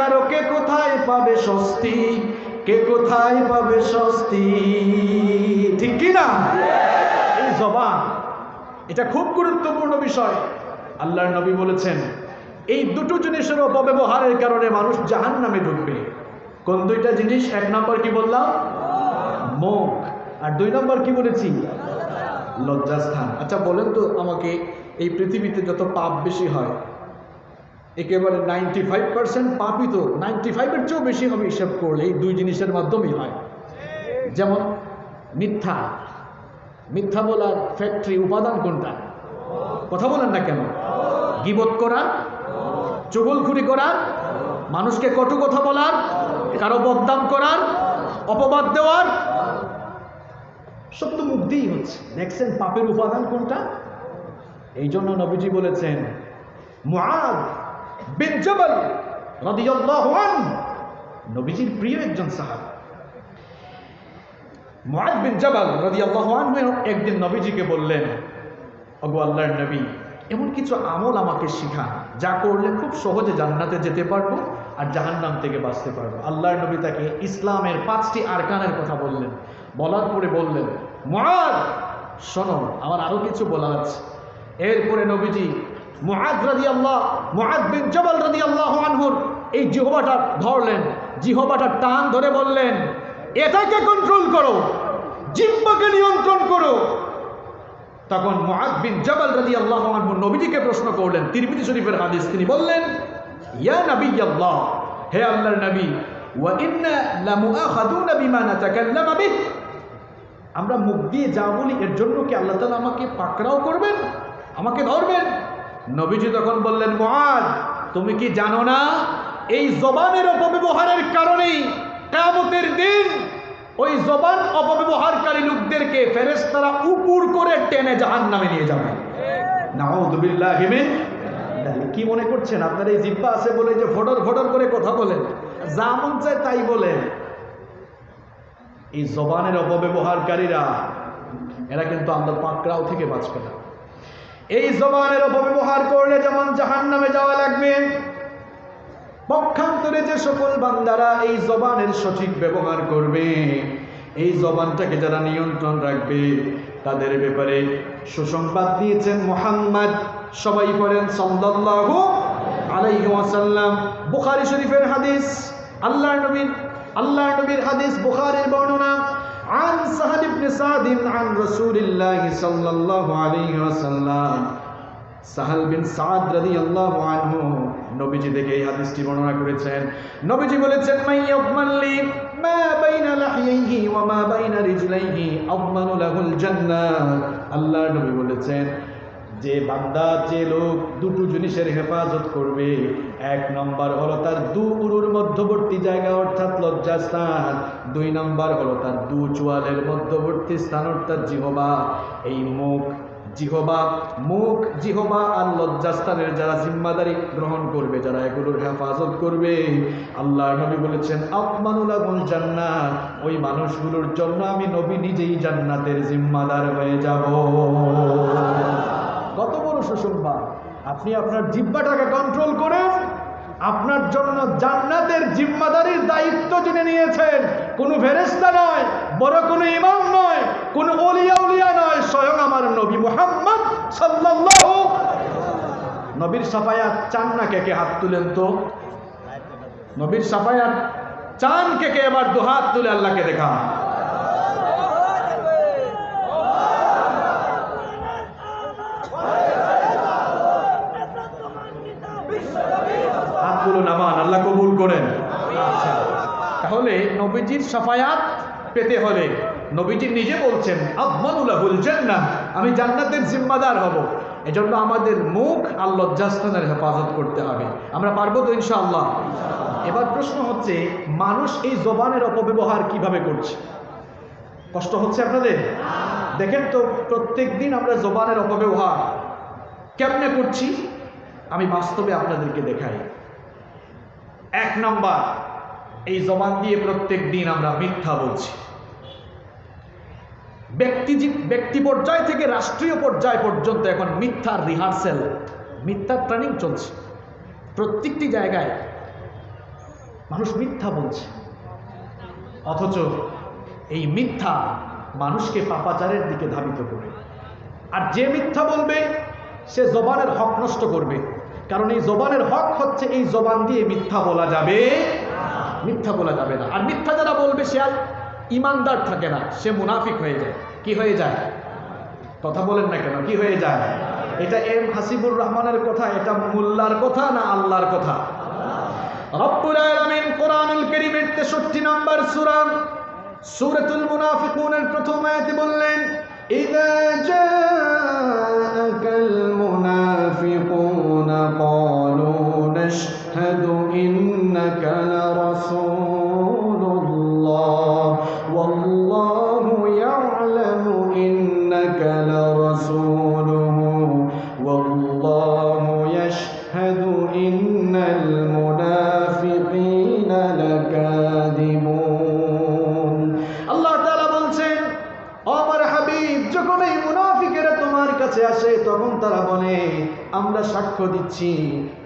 কারো কে কোথায় পাবে স্বস্তি, কে কোথায় পাবে স্বস্তি, ঠিক কি না? এই জবান, এটা খুব গুরুত্বপূর্ণ বিষয়। আল্লাহর নবী বলেছেন এই দুটো জিনিসের অপব্যবহারের কারণে মানুষ জাহান্নামে ঢুকবে। কোন দুইটা জিনিস? এক নম্বর কি বললাম? মুখ। আর দুই নম্বর কি বলেছি? লজ্জাস্থান। আচ্ছা বলেন তো আমাকে, এই পৃথিবীতে যত পাপ বেশি হয়, একেবারে 95% পাপই তো 95-এর চেয়েও বেশি হবে হিসাব করলে এই দুই জিনিসের মাধ্যমেই হয়। যেমন মিথ্যা, মিথ্যা বলার ফ্যাক্টরি উপাদান কোনটা? কথা বলেন না কেন? গীবত করা, চুগলখুরি করার, মানুষকে কটু কথা বলার, কারো বদনাম করার, অপবাদ দেওয়ার, সব তো মুখ দিয়েই হচ্ছে। দেখছেন পাপের উপাদান কোনটা? এই জন্য নবীজি বলেছেন, মুআদ বিন জাবাল রাদিয়াল্লাহু আনহু, নবীজির প্রিয় একজন সাহাবী, মুআদ বিন জাবাল রাদিয়াল্লাহু আনহু একদিন নবীজিকে বললেন, ওগো আল্লাহর নবী, এমন কিছু আমল আমাকে শিখান যা করলে খুব সহজে জান্নাতে যেতে পারবো আর জাহান্নাম থেকে বাঁচতে পারবো। আল্লাহর নবী তাকে ইসলামের 5টি আরকানের কথা বললেন। বলার পরে বললেন, মুআদ শোনো, আমার আরো কিছু বলা আছে। এরপরে নবীজি মুআদ বিন জাবাল রাদিয়াল্লাহু আনহুর এই জিহ্বাটা ধরলেন, জিহ্বাটা টান ধরে বললেন, এটাকে কন্ট্রোল করো, জিহ্বাকে নিয়ন্ত্রণ করো। তখন মুআদ বিন জাবাল রাদিয়াল্লাহু আনহু নবীজিকে প্রশ্ন করলেন, তিরমিজি শরীফের হাদিস, তিনি বললেন, ইয়া নবিয়াল্লাহ, হে আল্লাহর নবী, ওয়া ইন্না লামুআখাযুনা বিমা নাতাকাল্লামু বিহি, আমরা মুখ দিয়ে যা বলি এর জন্য কি আল্লাহ তাআলা আমাকে পাকড়াও করবেন, আমাকে ধরবেন? নবীজি তখন বললেন, মুআদ, তুমি কি জানো না এই জবানের অপব্যবহারের কারণেই কিয়ামতের দিন ওই জবান অপব্যবহারকারী লোকদেরকে ফেরেশতারা উপর করে টেনে জাহান্নামে নিয়ে যাবে। নাউযু বিল্লাহি মিন যালিক। কি মনে করছেন আপনার এই জিহ্বা আছে বলে যে ফটর ফটর করে কথা বলেন, যা মন চায় তাই বলেন? এই জবানের অপব্যবহারকারীরা এরা কিন্তু আল্লাহর পাকড়াও থেকে বাঁচবে না। এই জবানের অপব্যবহার করলে যেমন জাহান্নামে যাওয়া লাগবে, পক্ষান্তরে যে সকল বান্দারা এই জবানের সঠিক ব্যবহার করবে, এই জবানটাকে যারা নিয়ন্ত্রণ রাখবে, তাদের ব্যাপারে সুসংবাদ দিয়েছেন মুহাম্মদ, সবাই পড়েন সাল্লাল্লাহু আলাইহি ওয়াসাল্লাম। বুখারী শরীফের হাদিস, আল্লাহর নবীর হাদিস, বুখারীর বর্ণনা, عن سهل بن سعد عن رسول الله صلى الله عليه وسلم, সাহাল বিন সাদ রাদিয়াল্লাহু আনহু নবীজি থেকে এই হাদিসটি বর্ণনা করেছেন। নবীজি বলেছেন, মাইয়াযমাল্লি মা বাইনা লাহইহি ওয়া মা বাইনা রিজলাইহি আযমানু লাহুল জান্নাহ। আল্লাহর নবী বলেছেন, যে বান্দা, যে লোক দুটো জিনিসের হেফাজত করবে, এক নম্বর হলো তার দু উরুর মধ্যবর্তী জায়গা অর্থাৎ লজ্জাস্থান, দুই নম্বর হলো তার দু চোয়ালের মধ্যবর্তী স্থান অর্থাৎ জিহ্বা। এই মুখ, জিহ্বা আর লজ্জাস্থানের যারা জিম্মাদারি গ্রহণ করবে, যারা এগুলোর হেফাজত করবে, আল্লাহর নবী বলেছেন, আযমানু লাহুল জান্নাহ, ওই মানুষগুলোর জন্য আমি নবী নিজেই জান্নাতের জিম্মাদার হয়ে যাব। কত বড় সুসংবাদ! আপনি আপনার জিহ্বাটাকে কন্ট্রোল করেন, আপনার জন্য জান্নাতের জিম্মাদারির দায়িত্ব যিনি নিয়েছেন, কোনো ফেরেশতা নয়, বড় কোনো ইমাম নয়, কোনো ওলিয়া নয়, স্বয়ং আমার নবী মুহাম্মদ সাল্লাল্লাহু। নবীর সাফায়াত চান না কে কে? হাত তুলেন তো। নবীর সাফায়াত চান কে কে? এবার দু হাত তুলে আল্লাহকে দেখা। হাতগুলো নামান, আল্লাহ কবুল করেন। তাহলে নবীজির সাফায়াত পেতে হলে নবীজি নিজে বলছেন, আযমানু লাহুল জান্নাহ, আমি জান্নাতের জিম্মাদার হব। এজন্য আমাদের মুখ আর লজ্জাস্থানের হেফাজত করতে হবে। আমরা পারবো তো ইনশাআল্লাহ? এবার প্রশ্ন হচ্ছে, মানুষ এই জবানের অপব্যবহার কিভাবে করছে? কষ্ট হচ্ছে আপনাদের? দেখেন তো, প্রত্যেক দিন আমরা জবানের অপব্যবহার কেমনে করছি আমি বাস্তবে আপনাদেরকে দেখাই। এক নাম্বার, এই জবান দিয়ে প্রত্যেক দিন আমরা মিথ্যা বলছি। ব্যক্তি পর্যায় থেকে রাষ্ট্রীয় পর্যায় পর্যন্ত এখন মিথ্যার রিহার্সেল, মিথ্যার ট্রেনিং চলছে প্রত্যেকটি জায়গায়। মানুষ মিথ্যা বলছে, অথচ এই মিথ্যা মানুষকে পাপাচারের দিকে ধাবিত করে। আর যে মিথ্যা বলবে সে জবানের হক নষ্ট করবে, কারণ এই জবানের হক হচ্ছে এই জবান দিয়ে মিথ্যা বলা যাবে, মিথ্যা বলা যাবে না। আর মিথ্যা যারা বলবে সে আর ইমানদার থাকে না, সে মুনাফিক হয়ে যায়। কি হয়ে যায়? কথা বলেন না কেন, কি হয়ে যায়? এটা এম হাসিবুর রহমানের কথা, এটা মোল্লার কথা না আল্লাহর কথা? রব্বুল আলামিন কোরআনুল কারীমের 63 নম্বর সূরা সূরাতুল মুনাফিকুনের প্রথম আয়াতে বললেন, ইযা জাআকাল মুনাফিকুনা ক্বালু নাশহাদু ইন্নাকা লারাসূলুল্লাহ ওয়াল্লাহু ইয়া'লামু ইন্নাকা লারাসূলুহু ওয়াল্লাহু ইয়াশহাদু ইন্নাল মুনাফিকিনা লাকাযিবুন। আল্লাহ তাআলা বলছেন, ও আমার হাবিব, যখন এই মুনাফিকেরা তোমার কাছে আসে তখন তারা বলে, আমরা সাক্ষ্য দিচ্ছি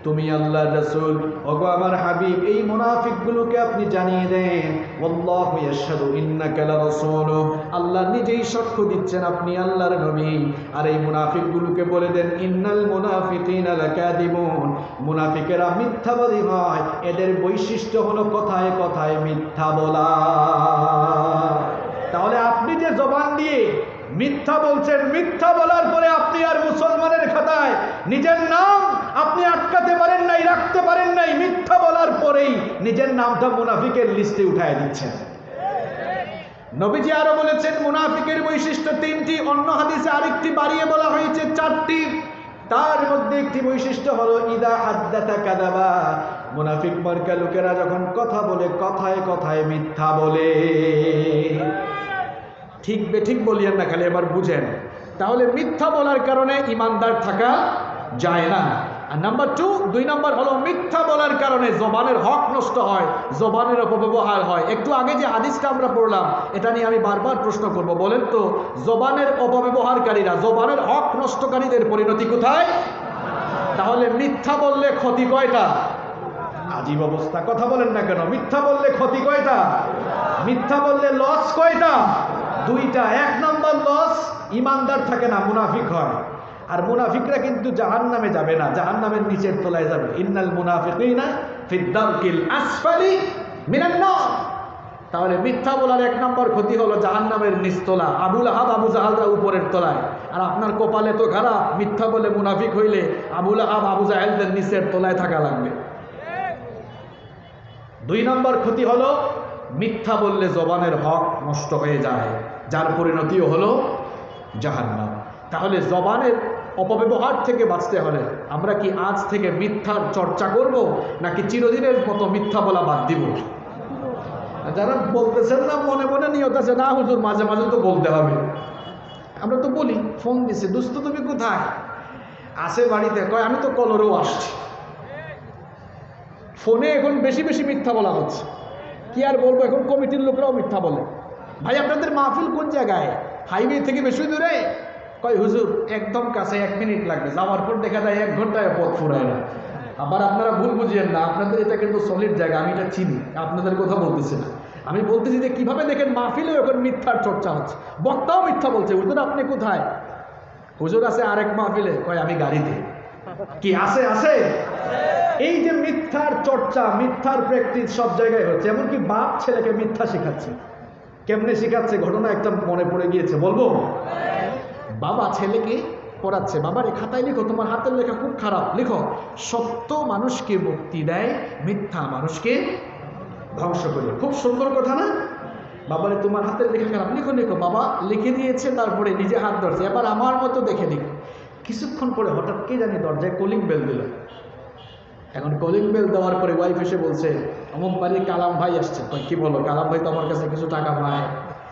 তুমি আল্লাহর রাসূল। ওগো আমার হাবিব, এই মুনাফিকগুলোকে আপনি জানিয়ে দেন, আল্লাহু ইয়াশহাদু ইন্নাকা লারাসূলুহু, আল্লাহ নিজেই সাক্ষ্য দিচ্ছেন আপনি আল্লাহর নবী। আর এই মুনাফিকগুলোকে বলে দেন, ইন্নাল মুনাফিকিনা লাকাযিবুন, মুনাফিকেরা মিথ্যাবাদী হয়, এদের বৈশিষ্ট্য হলো কথায় কথায় মিথ্যা বলা। তাহলে আপনি যে জবান দিয়ে মিথ্যা বলছেন, মিথ্যা বলার পরে আপনি আর মুসলমানের খাতায় নিজের নাম আপনি আটকাতে পারেন নাই, রাখতে পারেন নাই, মিথ্যা বলার পরেই নিজের নামটা মুনাফিকের লিস্টে উঠায় দিচ্ছেন। নবীজি আরো বলেছেন মুনাফিকের বৈশিষ্ট্য 3টি, অন্য হাদিসে আরেকটি বাড়িয়ে বলা হয়েছে 4টি। তার মধ্যে একটি বৈশিষ্ট্য হলো ইদা হাদ্দাতা কাযাবা, মুনাফিক মার্কা লোকেরা যখন কথা বলে কথায় কথায় মিথ্যা বলে। ঠিক বেঠিক বলিয়েন না, খালি এবার বুঝেন। তাহলে মিথ্যা বলার কারণে ইমানদার থাকা যায় না। আর নাম্বার 2 নম্বর হলো মিথ্যা বলার কারণে জবানের হক নষ্ট হয়, জবানের অপব্যবহার হয়। একটু আগে যে হাদিসটা আমরা পড়লাম এটা নিয়ে আমি বারবার প্রশ্ন করব, বলেন তো জবানের অপব্যবহারকারীরা, জবানের হক নষ্টকারীদের পরিণতি কোথায়? তাহলে মিথ্যা বললে ক্ষতি কয়টা? আজীব অবস্থা, কথা বলেন না কেন? মিথ্যা বললে ক্ষতি কয়টা? মিথ্যা বললে লস কয়টা? 2টা। 1 নম্বর লস, ইমানদার থাকে না, মুনাফিক হয়। আর মুনাফিকরা কিন্তু জাহান্নামে যাবে না, জাহান্নামের নিচের তলায় যাবে। ইন্নাল মুনাফিকিনা ফিদ দারকিল আসফালি মিনান নার। তাহলে মিথ্যা বলার 1 নম্বর ক্ষতি হলো জাহান্নামের নিচতলা। আবু লাহাব আবু জাহালরা উপরের তলায়, আর আপনার কপালে তো খারাপ, মিথ্যা বলে মুনাফিক হইলে আবু লাহাব আবু জাহেলদের নিচের তলায় থাকা লাগবে। 2 নম্বর ক্ষতি হলো মিথ্যা বললে জবানের হক নষ্ট হয়ে যায়, যার পরিণতিও হলো জাহান্নাম। তাহলে জবানের অপব্যবহার থেকে বাঁচতে হলে আমরা কি আজ থেকে মিথ্যার চর্চা করব, নাকি চিরদিনের মতো মিথ্যা বলা বাদ দিব? যারা বলতেছেন না মনে মনে নিয়ত আছে, না হুজুর মাঝে মাঝে তো বলতে হবে। আমরা তো বলি, ফোন দিছে, দোস্ত তুমি কোথায়? আসে বাড়িতে, কয় আমি তো কলরেও আসছি। ফোনে এখন বেশি বেশি মিথ্যা বলা হচ্ছে, কি আর বলবো, এখন কমিটির লোকরাও মিথ্যা বলে। ভাই আপনাদের মাহফিল কোন জায়গায়? হাইওয়ে থেকে বেশি দূরে? কয় হুজুর একদম কাছে, 1 মিনিট লাগবে। যাওয়ার পর দেখা যায় 1 ঘন্টায় পথ ফুরায় না। আবার আপনারা ভুল বুঝিয়েন না, আপনাদের এটা কিন্তু সলিড জায়গা, আমি এটা চিনি, আপনাদের কথা বলতেছি না। আমি বলতেছি যে কিভাবে দেখেন মাহফিলেও এখন মিথ্যার চর্চা হচ্ছে, বক্তাও মিথ্যা বলছে। হুজুর আপনি কোথায়? হুজুর আছে আরেক মাহফিলে, কয় আমি গাড়িতে। কি আছে? আছে। এই যে মিথ্যার চর্চা, মিথ্যার প্র্যাকটিস সব জায়গায় হচ্ছে। এমনকি বাপ ছেলেকে মিথ্যা শেখাচ্ছে। কেমনে শেখাচ্ছে? ঘটনা একটা মনে পড়ে গিয়েছে, বলবো? বাবা ছেলেকে পড়াচ্ছে, বাবার এই খাতায় লিখো, তোমার হাতের লেখা খুব খারাপ, লিখো সত্য মানুষকে মুক্তি দেয়, মিথ্যা মানুষকে ধ্বংস করে। খুব সুন্দর কথা না? বাবারে তোমার হাতের লেখা খারাপ, লিখো লিখো। বাবা লিখে দিয়েছে, তারপরে নিজে হাত ধরছে, এবার আমার মতো দেখে লিখো। কিছুক্ষণ পরে হঠাৎ কে জানি দরজায় কলিং বেল দিল। এখন কলিং বেল দেওয়ার পরে ওয়াইফ এসে বলছে অমুক বাড়ির কালাম ভাই আসছে। কি বলো? কালাম ভাই তো আমার কাছে কিছু টাকা পায়।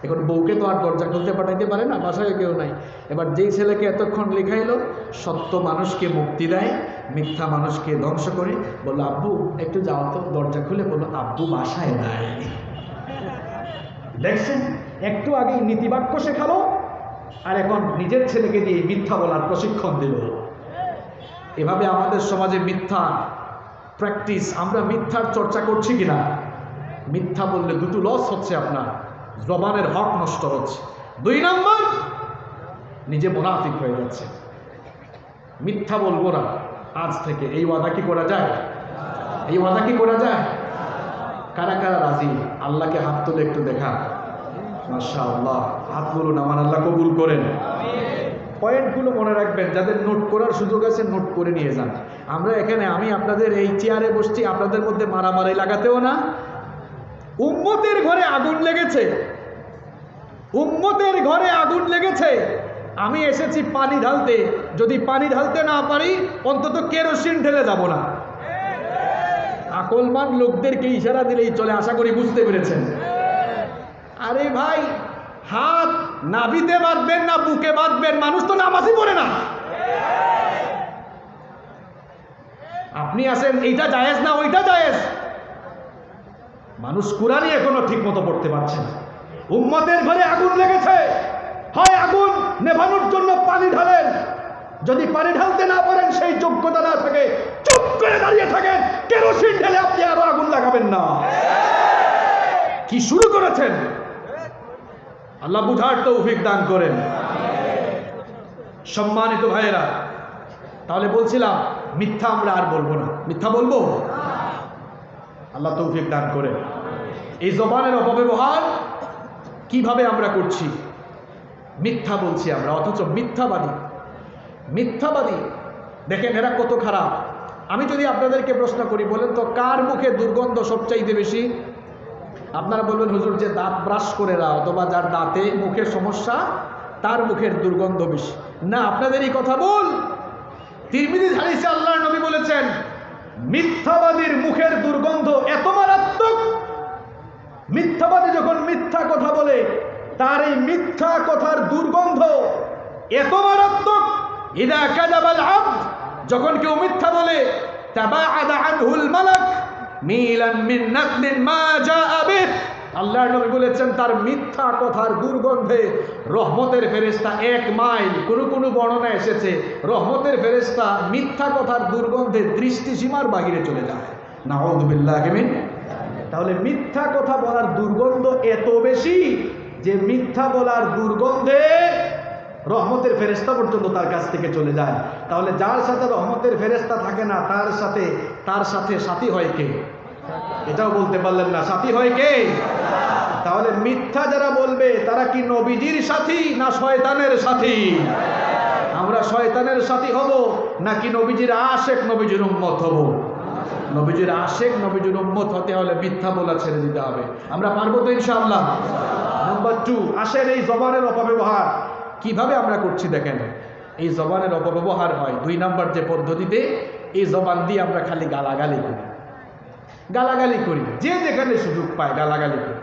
এখন বউকে তো আর দরজা খুলতে পাঠাইতে পারে না, বাসায় কেউ নাই। এবার যেই ছেলেকে এতক্ষণ লিখাইলো সত্য মানুষকে মুক্তি দেয়, মিথ্যা মানুষকে ধ্বংস করে, বললো আব্বু একটু যাও তো, দরজা খুলে বললো আব্বু বাসায় নাই। দেখছেন, একটু আগেই নীতিবাক্য শেখালো, আর এখন নিজের ছেলেকে দিয়ে মিথ্যা বলার প্রশিক্ষণ দিল। এভাবে আমাদের সমাজে মিথ্যা প্র্যাকটিস। আমরা মিথ্যার চর্চা করছি কিনা? মিথ্যা বললে দুটো লস হচ্ছে, আপনার জবানের হক নষ্ট হচ্ছে। 2 নম্বর, নিজে মুনাফিক হয়ে যাচ্ছে। মিথ্যা বলবো না আজ থেকে, এই ওয়াদা কি করা যায়? এই ওয়াদা কি করা যায়? কারা কারা রাজি? আল্লাহকে হাত তুলে একটু দেখা। মাশাআল্লাহ, হাত বলুন, আমার আল্লাহ কবুল করেন। পয়েন্টগুলো মনে রাখবেন, যাদের নোট করার সুযোগ আছে নোট করে নিয়ে যান। আমরা এখানে, আমি আপনাদের এই চেয়ারে বসছি, আপনাদের মধ্যে মারামারি লাগাতেও না। উম্মতের ঘরে আগুন লেগেছে, উম্মতের ঘরে আগুন লেগেছে, আমি এসেছি পানি ঢালতে। যদি পানি ঢালতে না পারি, অন্তত কেরোসিন ঢেলে যাব না। আকলমান লোকদেরকে ইশারা দিলেই চলে, আশা করি বুঝতে পেরেছেন। আরে ভাই, হাত নাভিতে বাঁধবেন না বুকে বাঁধবেন? মানুষ তো নামাজই পড়ে না। আপনি আছেন এইটা জায়েজ না ওইটা জায়েজ। মানুষ কুরআনই এখনো ঠিক মতো পড়তে পারছে না। উম্মতের ঘরে আগুন লেগেছে, হয় আগুন নেভানোর জন্য পানি ঢালেন, যদি পানি ঢালতে না পারেন, সেই যোগ্যতা না থাকে, চুপ করে দাঁড়িয়ে থাকেন, কেরোসিন ঢেলে আপনি আরো আগুন লাগাবেন না। কি শুরু করেছেন? আল্লাহ বুঝার তৌফিক দান করেন। সম্মানিত ভাইয়েরা, তাহলে বলছিলাম মিথ্যা আমরা আর বলবো না। মিথ্যা বলবো? আল্লাহ তৌফিক দান করেন। এই জবানের অপব্যবহার কিভাবে আমরা করছি? মিথ্যা বলছি আমরা, অথচ মিথ্যাবাদী। মিথ্যাবাদী দেখেন এরা কত খারাপ। আমি যদি আপনাদেরকে প্রশ্ন করি, বলেন তো কার মুখে দুর্গন্ধ সবচাইতে বেশি? আপনারা বলবেন হুজুর যে দাঁত ব্রাশ করে না, অথবা যার দাঁতে মুখের সমস্যা তার মুখের দুর্গন্ধ বেশি। না, আপনাদেরই কথা বল। তিরমিজি হাদিসে আল্লাহর নবী বলেছেন, মিথ্যাবাদীর মুখের দুর্গন্ধ এত মারাত্মক, মিথ্যাবাদী যখন মিথ্যা কথা বলে তার এই মিথ্যা কথার দুর্গন্ধ এত মারাত্মক। ইদা কাযাবাল আবদ, যখন কেউ মিথ্যা বলে, তাবাআদা আনহুল মালাক মিলান মিন নাকলিন মা জাআ বিহ। আল্লাহর নবী বলেছেন, তার মিথ্যা কথার দুর্গন্ধে রহমতের ফেরেশতা 1 মাইল, কোন বর্ণনা এসেছে রহমতের ফেরেশতা মিথ্যা কথার দুর্গন্ধে দৃষ্টিসীমার বাহিরে চলে যায়। নাউযু বিল্লাহি মিন। তাহলে মিথ্যা কথা বলার দুর্গন্ধ এত বেশি যে মিথ্যা বলার দুর্গন্ধে রহমতের ফেরেশতা পর্যন্ত তার কাছ থেকে চলে যায়। তাহলে যার সাথে রহমতের ফেরেশতা থাকে না, তার সাথে সাথী হয় কে? এটাও বলতে পারলেন না, সাথী হয় কে? তাহলে মিথ্যা যারা বলবে তারা কি নবীজির সাথী না শয়তানের সাথী? আমরা শয়তানের সাথী হব নাকি নবীজির আশেক, নবীজির উম্মত হব? নবীজির আশেক, নবীজির উম্মত হতে হলে মিথ্যা বলা ছেড়ে দিতে হবে। আমরা পারবো তো ইনশাআল্লাহ। নাম্বার 2, আসেন এই জবানের অপব্যবহার কিভাবে আমরা করছি। দেখেন এই জবানের অপব্যবহার হয় 2 নাম্বার যে পদ্ধতিতে, এই জবান দিয়ে আমরা খালি গালাগালি করি। গালাগালি করি, যে যেখানে সুযোগ পায় গালাগালি করি।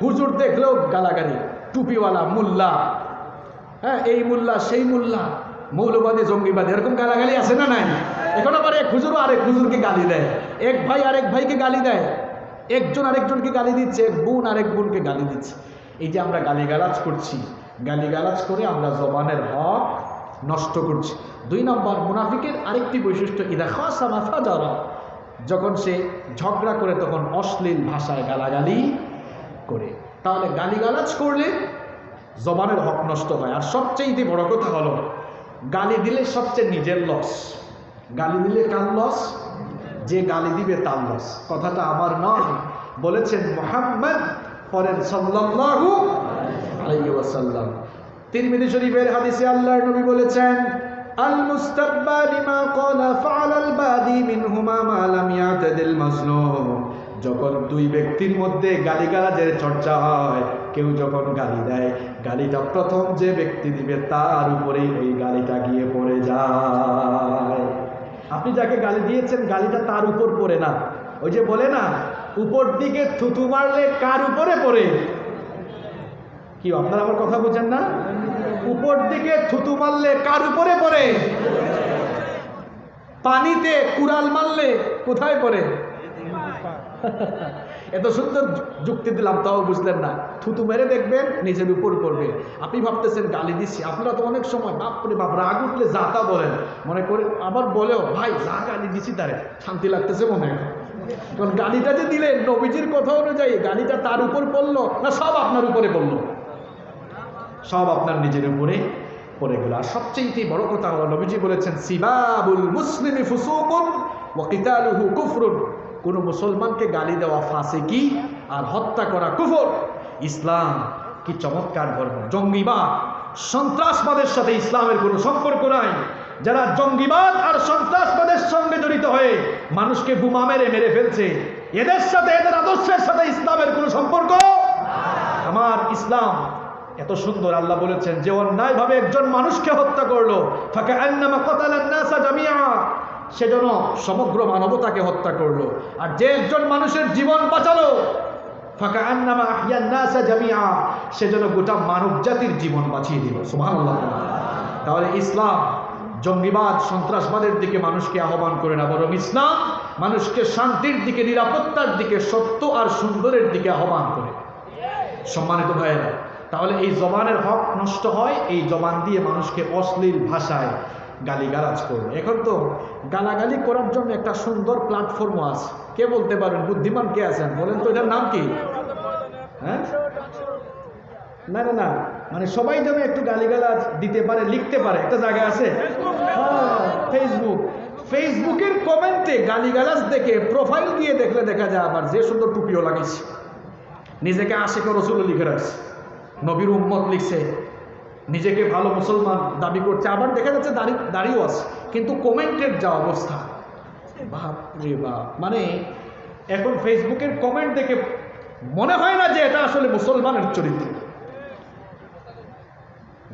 হুজুর দেখলেও গালাগালি, টুপিওয়ালা, মোল্লা, হ্যাঁ এই মোল্লা সেই মোল্লা, মৌলবাদী জঙ্গিবাদী, এরকম গালাগালি আছে না নাই? এখন আবার এক হুজুরও আরেক হুজুরকে গালি দেয়, এক ভাই আরেক ভাইকে গালি দেয়, একজন আরেকজনকে গালি দিচ্ছে, এক বোন আরেক বোনকে গালি দিচ্ছে। এই যে আমরা গালিগালাজ করছি, গালিগালাজ করে আমরা জবানের হক নষ্ট করছি। 2 নম্বর, মুনাফিকের আরেকটি বৈশিষ্ট্য, ইদা খাসামা ফাজারা, যখন সে ঝগড়া করে তখন অশ্লীল ভাষায় গালাগালি করে। তাহলে গালিগালাজ করলে জবানের হক নষ্ট হয়। আর সবচেয়ে বড় কথা হলো, গালি দিলে সবচেয়ে নিজের লস। গালি দিলে কার লস? যে গালি দিবে তার লস। কথাটা আমার নয়, বলেছেন মুহাম্মদ, পরেন সাল্লাল্লাহু আলাইহি ওয়াসাল্লাম। তিরমিজি শরীফের হাদিসে আল্লাহর নবী বলেছেন, আল মুস্তাব্বা লিমা ক্বালা ফাআলাল বাদি মিনহুমা মা লাম ইয়াতাদিল মাসলুম। যখন 2 ব্যক্তির মধ্যে গালিগালাজের চর্চা হয়, কেউ যখন গালি দেয়, গালিটা প্রথম যে ব্যক্তি দিবে তার উপরেই ওই গালিটা গিয়ে পড়ে যায়। আপনি যাকে গালি দিয়েছেন গালিটা তার উপর পড়ে না। ওই যে বলে না, উপর দিকে থুতু মারলে কার উপরে পড়ে? কি আপনারা আমার কথা বুঝেন না? উপর দিকে থুতু মারলে কার উপরে পড়ে? পানিতে কুড়াল মারলে কোথায় পড়ে? এত সুন্দর যুক্তি দিলাম তাও বুঝলেন না। থুতু মেরে দেখবেন নিজের উপর করবে। আপনি ভাবতেছেন গালি দিচ্ছি, আপনারা তো অনেক সময় বাপরে বাপ রাগ উঠলে যা তা বলেন মনে করে, আবার বলেও ভাই যা গালি দিছি তারে শান্তি লাগতেছে মনে হয়। কারণ গালিটা যে দিলেন নবীজির কথা অনুযায়ী, গালিটা তার উপর পড়লো না সব আপনার উপরে পড়লো? সব আপনার নিজের উপরে পড়ে গেল। আর সবচেয়ে বড় কথা হলো নবীজি বলেছেন সিবাবুল মুসলিমি ফুসুকুন ওয়া কিতালুহু কুফরুন। কোন মুসলমানকে গালি দেওয়া ফাসিকি আর হত্যা করা কুফর। ইসলাম কি চমৎকার ধর্ম! জঙ্গিবাদ সন্ত্রাসবাদের সাথে ইসলামের কোনো সম্পর্ক নাই। যারা জঙ্গিবাদ আর সন্ত্রাসবাদের সঙ্গে জড়িত হয়ে মানুষকে বোমা মেরে মেরে ফেলছে, এদের সাথে এদের আদর্শের সাথে ইসলামের কোনো সম্পর্ক। আমার ইসলাম এত সুন্দর, আল্লাহ বলেছেন যে অন্যায়ভাবে একজন মানুষকে হত্যা করলো ফাকান্নামা কাতালান নাসা জামিআ, সেজন্য সমগ্র মানবতাকে হত্যা করলো। আর যে একজন মানুষের জীবন বাঁচালো ফাকান্নামা আহইয়ান নাসা জামিআ, সেজন্য গোটা মানব জাতির জীবন বাঁচিয়ে দিল। সুবহানাল্লাহ। তাহলে ইসলাম জঙ্গিবাদ সন্ত্রাসবাদের দিকে মানুষকে আহ্বান করে না, বরং ইসলাম মানুষকে শান্তির দিকে, নিরাপত্তার দিকে, সত্য আর সুন্দরের দিকে আহ্বান করে। সম্মানিত ভাইয়েরা, তাহলে এই জবানের হক নষ্ট হয় এই জবান দিয়ে মানুষকে অশ্লীল ভাষায় গালিগালাজ করবে। এখন তো গালাগালি করার জন্য একটা সুন্দর প্ল্যাটফর্মও আছে। কে বলতে পারেন, বুদ্ধিমান কে আছেন বলেন তো, এটার নাম কি? হ্যাঁ, না না না, মানে সবাই যেন একটু গালিগালাজ দিতে পারে, লিখতে পারে, একটা জায়গা আছে ফেসবুক। ফেসবুকের কমেন্টে গালিগালাজ দেখে প্রোফাইল গিয়ে দেখলে দেখা যায় আবার যে সুন্দর টুপিও লাগিয়েছে, নিজেকে আশিক রাসূল লিখে রাখছে, নবীর উম্মত লিখছে, নিজেকে ভালো মুসলমান দাবি করছে, আবার দেখা যাচ্ছে দাড়িও আছে, কিন্তু কমেন্টের যা অবস্থা, বাপ রে বাপ! মানে এখন ফেসবুকের কমেন্ট দেখে মনে হয় না যে এটা আসলে মুসলমানের চরিত্র।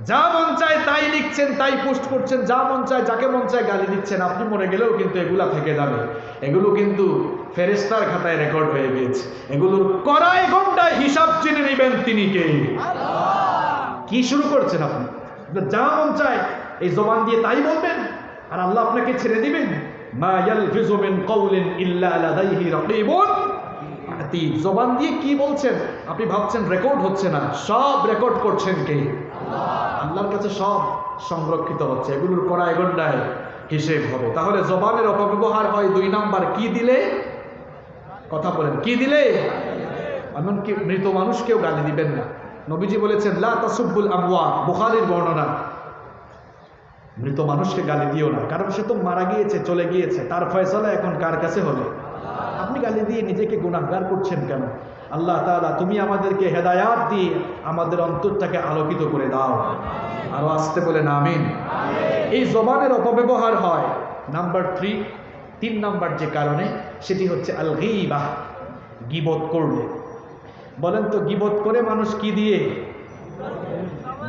যা মন চায় তাই লিখছেন, তাই পোস্ট করছেন, যা মন চায় যাকে মন চায় গালি দিচ্ছেন। আপনি মরে গেলেও কিন্তু এগুলা থেকে যাবে, এগুলো কিন্তু ফেরেশতার খাতায় রেকর্ড হয়ে গেছে। এগুলোর কড়াই ঘন্টায় হিসাব চিনে নেবেন তিনি কে। কি শুরু করছেন আপনি? যা মন চায় এই জবান দিয়ে তাই বলবেন, আর আল্লাহ আপনাকে ছেড়ে দিবেন। মা ইয়ালফিযু মিন কাওলিন ইল্লা লাদাইহি রাকীবুন আতীদ। জবান দিয়ে কি বলছেন আপনি ভাবছেন রেকর্ড হচ্ছে না, সব রেকর্ড করছেন কে? আল্লাহর কাছে সব সংরক্ষিত হচ্ছে, এগুলোর কড়াই ঘন্টায় হিসেব হবে। তাহলে জবানের অপব্যবহার হয় দুই নাম্বার, কি দিলে? কথা বলেন, কি দিলে? এমনকি মৃত মানুষকেও গালি দিবেন না। নবীজি বলেছেন লা তাসুব্বুল আমওয়াত, বুখারীর বর্ণনা। মৃত মানুষকে গালি দিও না, কারণ সে তো মারা গিয়েছে, চলে গিয়েছে, তার ফয়সালা এখন কার কাছে হবে? আপনি গালি দিয়ে নিজেকে গুনাহগার করছেন কেন? আল্লাহ তাআলা তুমি আমাদেরকে হেদায়াত দিয়ে আমাদের অন্তরটাকে আলোকিত করে দাও। আরো আসতে বলেন আমিন। এই জবানের অপব্যবহার হয় নাম্বার 3 নাম্বার যে কারণে, সেটি হচ্ছে আল গীবাহ, গীবত করলে। বলেন তো গীবত করে মানুষ কি দিয়ে?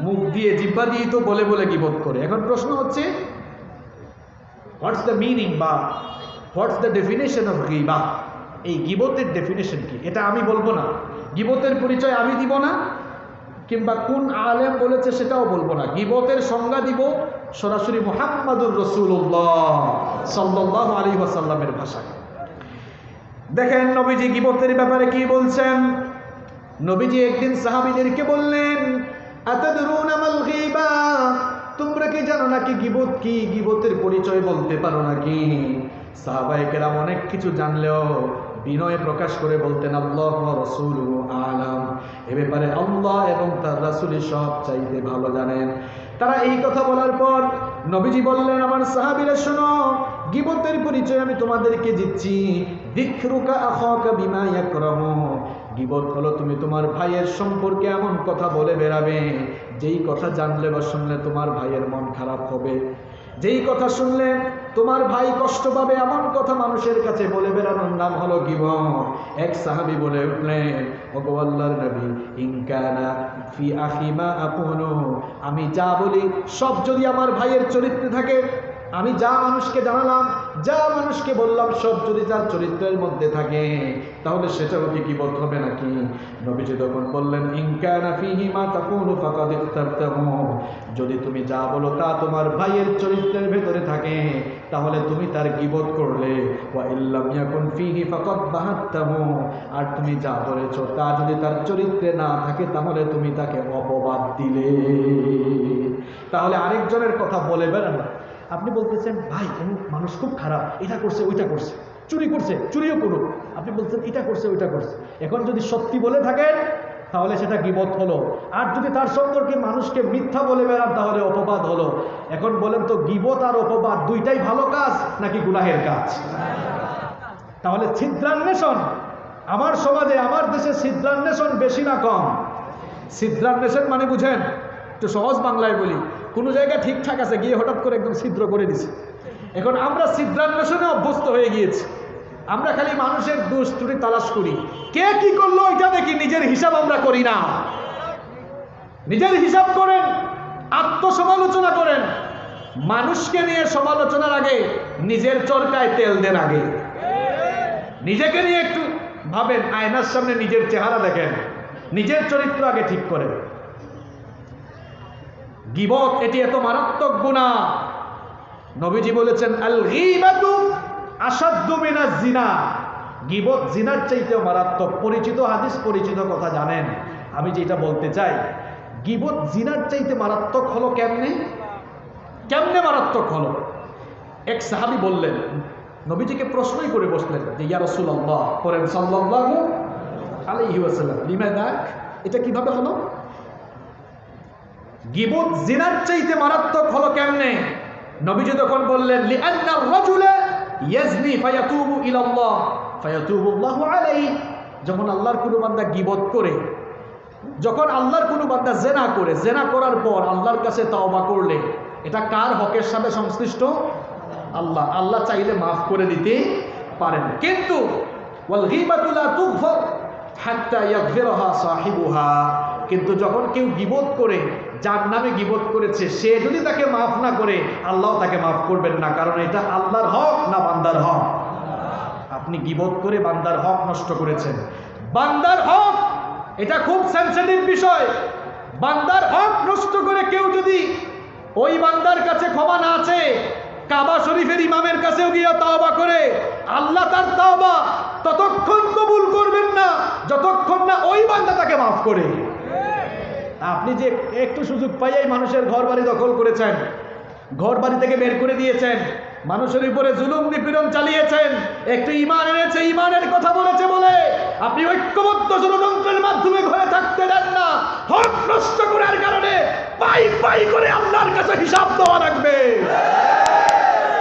মুখ দিয়ে, জিহ্বা দিয়ে তো বলে বলে গীবত করে। এখন প্রশ্ন হচ্ছে হোয়াটস দ্য মিনিং বা হোয়াটস দ্য ডেফিনেশন অফ গীবাহ? এই গীবতের ডেফিনেশন কি এটা আমি বলবো না, গীবতের পরিচয় আমি দিব না, কিংবা কোন আলেম বলেছে সেটাও বলবো না। গীবতের সংজ্ঞা দিব সরাসরি মুহাম্মাদুর রাসূলুল্লাহ সাল্লাল্লাহু আলাইহি ওয়াসাল্লামের ভাষায়। দেখেন নবীজি গীবতের ব্যাপারে কি বলছেন। নবীজি একদিন সাহাবীদেরকে বললেন আতাদরুনা মাল গীবা, তোমরা কি জানো নাকি গীবত কি? গীবতের পরিচয় বলতে পারো নাকি? সাহাবায়ে কেরাম অনেক কিছু জানলেও বিনয় প্রকাশ করে বলতেন আল্লাহ ওয়া রাসূলুহু আ'লাম, এ ব্যাপারে আল্লাহ এবং তার রাসূলই সব চাইতে ভালো জানেন। তারা এই কথা বলার পর নবীজি বললেন আমার সাহাবীরা শোনো, গীবতের পরিচয় আমি তোমাদেরকে দিচ্ছি। যিকরুকা আখাকা বিমা ইয়াকরাহু, গীবত হলো তুমি তোমার ভাইয়ের সম্পর্কে এমন কথা বলে বেড়াবে যেই কথা জানলে বা শুনলে তোমার ভাইয়ের মন খারাপ হবে, যেই কথা শুনলে তোমার ভাই কষ্ট পাবে, এমন কথা মানুষের কাছে বলে বেড়ানোর নাম হলো গীবত। এক সাহাবী বলে উঠলেন ওগো আল্লাহর নবী, ইন কানা ফি আখি মা আকুনু, আমি যা বলি সব যদি আমার ভাইয়ের চরিত্রে থাকে আমি যা মানুষকে জানালাম, যা মানুষকে বললাম, সব যদি তার চরিত্রের মধ্যে থাকে তাহলে সেটাও কি গীবত হবে নাকি? নবীজি তখন বললেন, ইন কানা ফীহি মা তাকুলু ফাকাদ ইখতারতাহু, যদি তুমি যা বলো তা তোমার ভাইয়ের চরিত্রের ভেতরে থাকে তাহলে তুমি তার গীবত করলে, ওয়া ইল্লাম ইয়াকুন ফীহি ফাকাদ বাহাত্তাহু, আর তুমি যা বলেছো তা যদি তার চরিত্রে না থাকে তাহলে তুমি তাকে অপবাদ দিলে। তাহলে আরেকজনের কথা বলে বেড়ান না। আপনি বলতেছেন ভাই মানুষ খুব খারাপ, এটা করছে ওইটা করছে, চুরি করছে, চুরিও করুক, আপনি বলছেন এটা করছে ওইটা করছে। এখন যদি সত্যি বলে থাকেন তাহলে সেটা গীবত হলো, আর যদি তার সম্পর্কে মানুষকে মিথ্যা বলে বেড়ান তাহলে অপবাদ হলো। এখন বলেন তো, গীবত আর অপবাদ দুইটাই ভালো কাজ নাকি গুনাহের কাজ? তাহলে ছিদ্রান্বেষণ, আমার সমাজে আমার দেশে ছিদ্রান্বেষণ বেশি না কম? ছিদ্রান্বেষণ মানে বুঝেন, একটু সহজ বাংলায় বলি, কোনো জায়গায় ঠিকঠাক আছে, গিয়ে হঠাৎ করে একদম ছিদ্র করে দিছে। এখন আমরা ছিদ্রান্বেষণে অভ্যস্ত হয়ে গিয়েছি। আমরা খালি মানুষের দোষ ত্রুটি তালাশ করি, কে কি করলো এটা দেখি, নিজের হিসাব আমরা করি না। নিজের হিসাব করেন, আত্মসমালোচনা করেন। মানুষকে নিয়ে সমালোচনার আগে নিজের চরকায় তেল দেন আগে। নিজেকে নিয়ে একটু ভাবেন, আয়নার সামনে নিজের চেহারা দেখেন, নিজের চরিত্র আগে ঠিক করেন। গীবত এটি এত মারাত্মক গুনাহ, নবীজি বলেছেন আল গীবাতু আশাদ্দু মিনাজ জিনা, গীবত জিনার চাইতেও মারাত্মক। পরিচিত হাদিস, পরিচিত কথা জানেন। আমি যেটা বলতে চাই, গীবত জিনার চাইতে মারাত্মক হলো কেমনে? কেমনে মারাত্মক হলো? এক সাহাবী বললেন, নবীজিকে প্রশ্নই করে বসলেন যে ইয়া রাসূলুল্লাহ, পড়েন সাল্লাল্লাহু আলাইহি ওয়াসাল্লাম, লিমাযা, এটা কিভাবে হলো? গীবত জিনার চাইতে মারাত্মক হলো কেমনে? নবীজি তখন বললেন, লিআন্না আর-রাজুলা ইয়াজনি ফায়াতুবু ইলাল্লাহ ফায়াতুবুল্লাহু আলাইহি, যখন আল্লাহর কোনো বান্দা গীবত করে, যখন আল্লাহর কোনো বান্দা জেনা করে, জেনা করার পর আল্লাহর কাছে তাওবা করলে, এটা কার হকের সাথে সংশ্লিষ্ট? আল্লাহ। আল্লাহ চাইলে মাফ করে দিতে পারেন, কিন্তু ওয়াল গীবাতু লা তুগফার হাত্তা ইয়াগফিরাহা সাহিবুহা, কিন্তু যখন কেউ গীবত করে, যার নামে গীবত করেছে, সে যদি তাকে মাফ না করে আল্লাহ তাকে মাফ করবেন না, কারণ এটা আল্লাহর হক না বান্দার হক? আপনি গীবত করে বান্দার হক নষ্ট করেছেন। বান্দার হক এটা খুব সেনসিটিভ বিষয়। বান্দার হক নষ্ট করে কেউ যদি ওই বান্দার কাছে ক্ষমা না আছে, কাবা শরীফের ইমামের কাছেও গিয়ে তাওবা করে, আল্লাহ তার তাওবা ততক্ষণ কবুল করবেন না যতক্ষণ না ওই বান্দা তাকে মাফ করে। আপনি যে একটু সুযোগ পাইয়াই মানুষের ঘর বাড়ি দখল করেছেন, ঘর বাড়ি থেকে বের করে দিয়েছেন, মানুষের উপরে জুলুম নিপীড়ন চালিয়েছেন, একটু ঈমান এনেছে, ঈমানের কথা বলেছে বলে আপনি ঐক্যবদ্ধ ষড়যন্ত্রের মাধ্যমে ঘরে থাকতে দেন না। হক নষ্ট করার কারণে পাই পাই করে আল্লাহর কাছে হিসাব দেওয়া লাগবে,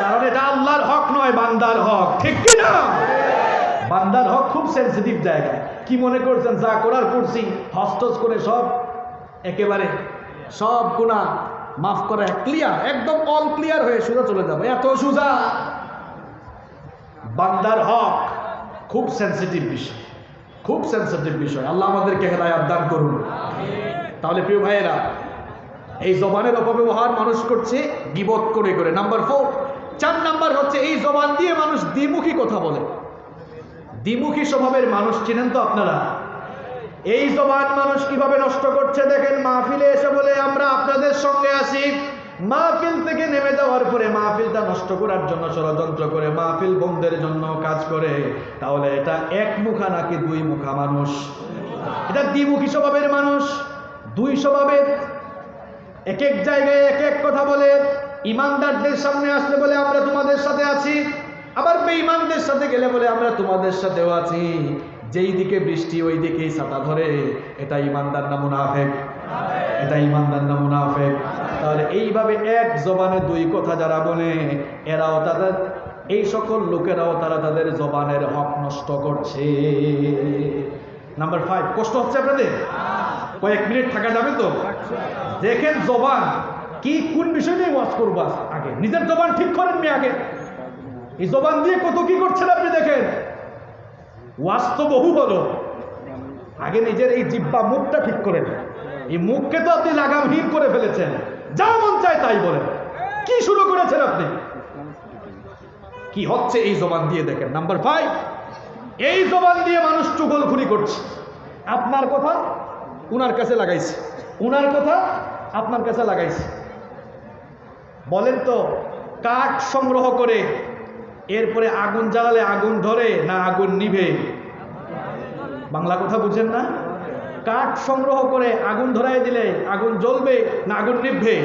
কারণ এটা আল্লাহর হক নয়, বান্দার হক। ঠিক কি না? বান্দার হক খুব সেনসিটিভ জায়গা। কি মনে করছেন যা করার করছি, হস্তজ করে সব একেবারে সব গুনাহ মাফ করা ক্লিয়ার, একদম অল ক্লিয়ার হয়ে সোজা চলে যাবে, এত সোজা? বান্দার হক খুব সেনসিটিভ বিষয়, খুব সেনসিটিভ বিষয়। আল্লাহ আমাদেরকে হেদায়েত দান করুন। তাহলে প্রিয় ভাইয়েরা, এই জবানের অপব্যবহার মানুষ করছে গীবত করে করে। নাম্বার 4, 4 নাম্বার হচ্ছে এই জবান দিয়ে মানুষ দ্বিমুখী কথা বলে। দ্বিমুখী স্বভাবের মানুষ চিনেন তো আপনারা? এই জবান মানুষ কিভাবে নষ্ট করছে দেখেন। মাহফিলে এসে বলে আমরা আপনাদের সঙ্গে আছি, মাহফিল থেকে নেমে যাওয়ার পরে মাহফিলটা নষ্ট করার জন্য ষড়যন্ত্র করে, মাহফিল বন্ধের জন্য কাজ করে। তাহলে এটা এক মুখা নাকি দুই মুখা মানুষ? এটা দ্বিমুখী স্বভাবের মানুষ, দুই স্বভাবের। এক এক জায়গায় এক এক কথা বলে। ইমানদারদের সামনে আসলে বলে আমরা তোমাদের সাথে আছি, আবার বেঈমানদের সাথে গেলে বলে আমরা তোমাদের সাথেও আছি। যেই দিকে বৃষ্টি ওই দিকেই ছাতা ধরে, এটা ইমানদার না মুনাফিক? এটা ইমানদার না মুনাফিক? তাহলে এইভাবে এক জবানে দুই কথা যারা বলে, এরাও তাদের, এই সকল লোকেরাও তারা তাদের জবানের হক নষ্ট করছে। নাম্বার 5, কষ্ট হচ্ছে আপনাদের? কয়েক মিনিট থাকা যাবে তো? দেখেন জবান কি, কোন বিষয় নিয়ে ওয়াজ করবো আগে নিজের জবান ঠিক করেন নি আগে। এই জবান দিয়ে কত কি করছেন আপনি দেখেন। ওয়াজ তো বহু হলো, আগে নিজের এই জিহ্বা মুখটা ঠিক করেন। এই মুখকে তো আপনি লাগামহীন করে ফেলেছেন, যা মন চায় তাই বলেন। কি শুরু করেছেন আপনি? কি হচ্ছে এই জবান দিয়ে দেখেন। নাম্বার 5, এই জবান দিয়ে মানুষ চুগলখুরি করছে। আপনার কথা উনার কাছে লাগাইছে, উনার কথা আপনার কাছে লাগাইছে। বলেন তো, কাঠ সংগ্রহ করে এরপরে আগুন জ্বালালে আগুন ধরে না আগুন নিভে? বাংলা কথা বুঝেন না? কাঠ সংগ্রহ করে আগুন ধরাই দিলে আগুন জ্বলবে না আগুন নিভবে?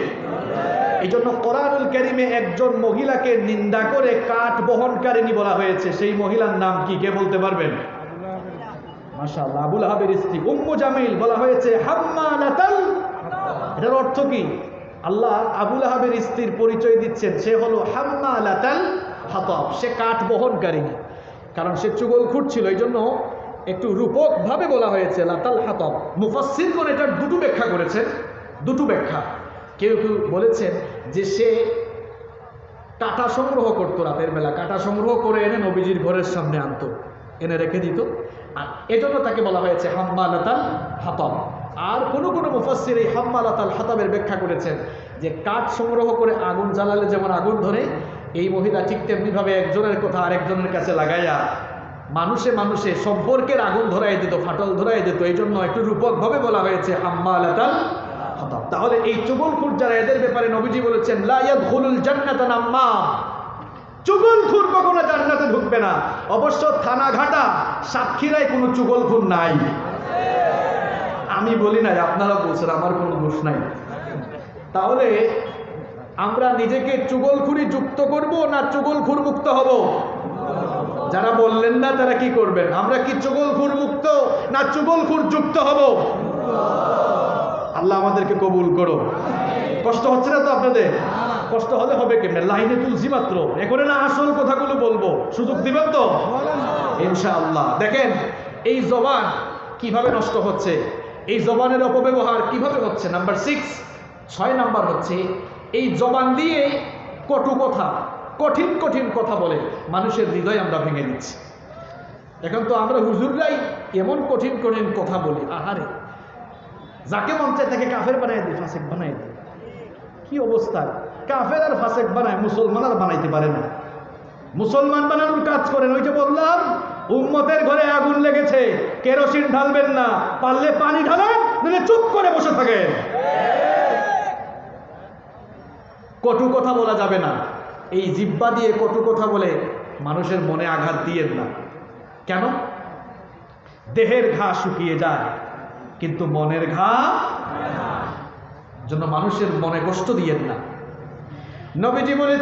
এই জন্য কোরআনুল কারীমে একজন মহিলাকে নিন্দা করে কাঠ বহনকারিণী বলা হয়েছে। সেই মহিলার নাম কি, কে বলতে পারবেন? মাশাআল্লাহ, আবু লাহাবের স্ত্রী উম্মু জামিল বলা হয়েছে হাম্মালাতাল। এটার অর্থ কি? আল্লাহ আবু লাহাবের স্ত্রীর পরিচয় দিচ্ছেন, সে হলো হাম্মালাতাল হাতাব, সে কাঠ বহনকারিণী। কারণ সে চুগলখুর ছিল, এই জন্য একটু রূপক ভাবে বলা হয়েছে লাতাল হাতাব। মুফাসসিরগণ এটার দুটো ব্যাখ্যা করেছেন, দুটো ব্যাখ্যা। কেউ কেউ বলেছেন যে সে কাঁটা সংগ্রহ করতো, রাতের বেলা কাঁটা সংগ্রহ করে এনে নবীজির ঘরের সামনে আনতো, এনে রেখে দিত, আর এজন্য তাকে বলা হয়েছে হাম্মালাতাল হাতাব। আর কোনো কোনো মুফাসসির এই হাম্মালাতাল হাতাবের ব্যাখ্যা করেছেন যে কাঠ সংগ্রহ করে আগুন জ্বালালে যেমন আগুন ধরে, এই মহিলা ঠিক তেমনিভাবে একজনের কথা আরেকজনের কাছে লাগাইয়া মানুষে মানুষে সম্পর্কের আগুন ধরাই দিত, ফাটল ধরাই দিত। এই জন্য একটু রূপকভাবে বলা হয়েছে হাম্মালাতাল হাতাব। তাহলে এই চুগলখুর যারা, এদের ব্যাপারে নবীজি বলেছেন লা ইয়াদখুলুল জান্নাতা নাম্মাম, চুগলখুর কখনো জান্নাতে ঢুকবে না। অবশ্য থানাঘাটা সাতক্ষীরায় কোনো চুগলখুর নাই, আমি বলি নাই, আপনারা বলছেন, আমার কোনো দোষ নাই। তাহলে আমরা নিজেকে চুগলখুরি যুক্ত করব না চুগলখুর মুক্ত হব? যারা বললেন না তারা কি করবেন? আমরা কি চুগলখুর মুক্ত না চুগলখুর যুক্ত হব? আল্লাহ আমাদেরকে কবুল করো। কষ্ট হচ্ছে না তো আপনাদের? কষ্ট হলে হবে কেমনে? লাইনে তুলছি মাত্র, এখানে না আসল কথাগুলো বলবো, সুযোগ দিবেন তো ইনশাআল্লাহ। দেখেন এই জবান কিভাবে নষ্ট হচ্ছে, এই জবানের অপব্যবহার কিভাবে হচ্ছে। নাম্বার 6 নাম্বার হচ্ছে এই জবান দিয়ে কটু কথা, কঠিন কঠিন কথা বলে মানুষের হৃদয় আমরা ভেঙে দিচ্ছি। এখন তো আমরা হুজুররাই এমন কঠিন কঠিন কথা বলি, আহারে, যাকে মন চায় তাকে কাফের বানাই দিই, ফাসেক বানাই দিই। কি অবস্থা! কাফের আর ফাসেক বানায়, মুসলমান আর বানাইতে পারে না। মুসলমান বানানোর কাজ করেন। ওই যে বললাম, উম্মতের ঘরে আগুন লেগেছে, কেরোসিন ঢালবেন না, পারলে পানি ঢালেন, নইলে চুপ করে বসে থাকেন। কটু কথা বলা যাবে না। এই জিহ্বা দিয়ে কটু কথা বলে মানুষের মনে আঘাত দিয়েন না। কেন? দেহের ঘা শুকিয়ে যায়, কিন্তু মনের ঘা জন্য মানুষের মনে কষ্ট দিয়েন না। নবীজি বলে